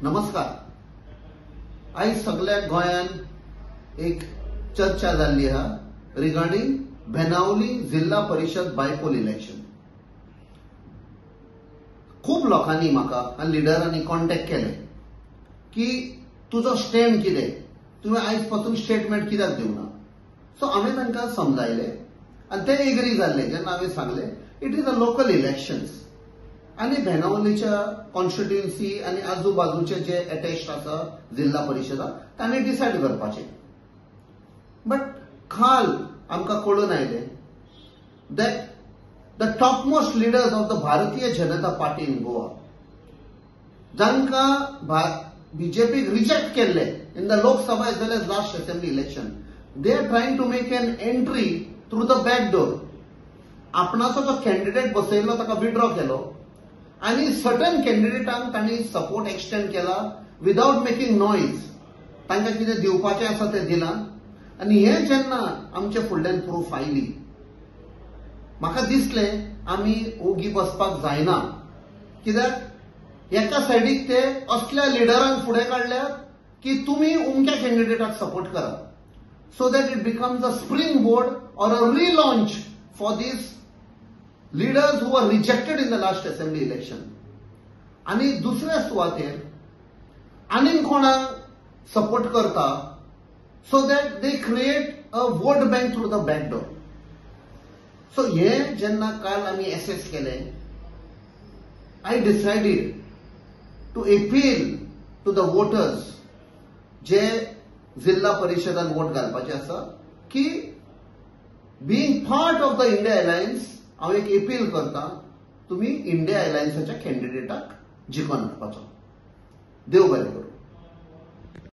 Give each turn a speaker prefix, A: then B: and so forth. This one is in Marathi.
A: नमस्कार. आज सगळ्या गोंयान एक चर्चा जाल्ली आहा रिगार्डिंग बेनावली जिल्हा परिषद बायपोल इलेक्शन. खूप लोकांनी म्हाका आनी लिडरांनी कॉन्टॅक्ट केले की तुजो स्टँड कितें, तुवें आयज पासून स्टेटमेंट कित्याक दिवना. सो हांवें तांकां समजायलें आनी ते एग्री जाल्ले जेन्ना हांवें सांगलें it is a local elections आनी बेनावलीच्या कॉन्स्टिट्युएन्सी आनी आजूबाजूचे जे अटॅच्ड आसा जिल्हा परिशदा तांणी डिसायड करपाचें. बट काल आमकां कळून आयलें that the topmost leaders of the Bharatiya Janata Party in Goa, जांकां बीजेपीक रिजेक्ट केल्ले in the Lok Sabha as well as last assembly election, they are trying to make an entry through the back door. आपणाचो जो कॅन्डिडेट बसयल्लो ताका विड्रॉ केलो आनी सर्टन कॅन्डिडेटांक तांणी सपोर्ट एक्सटेंड केला विदाउट मेकिंग नॉइज. तांकां कितें दिवपाचें आसा तें दिलां आनी हें जेन्ना आमचे फुडल्यान प्रूफ आयली म्हाका दिसलें आमी ओगी बसपाक जायना. कित्याक एका सायडीक ते असल्या लिडरांक फुडें काडल्यात की तुमी उमक्या कॅन्डिडेटाक सपोर्ट करात, so that it becomes a springboard or a relaunch for these leaders who were rejected in the last assembly election. आणि दुसऱ्या सुवातेर आनीक कोणाक सपोर्ट करता so that they create a vote bank through the back door. So हे जेन्ना काल आमी एसेस केलें, I decided to appeal to the voters जे जिल्हा परिशदान वोट घालपाचे आसा की being part of the India alliance हांव एक अपील करता, तुम्ही इंडिया अलायन्साच्या कॅन्डिडेटाक जिखोवन हाडपाचो. देव बरें करूं.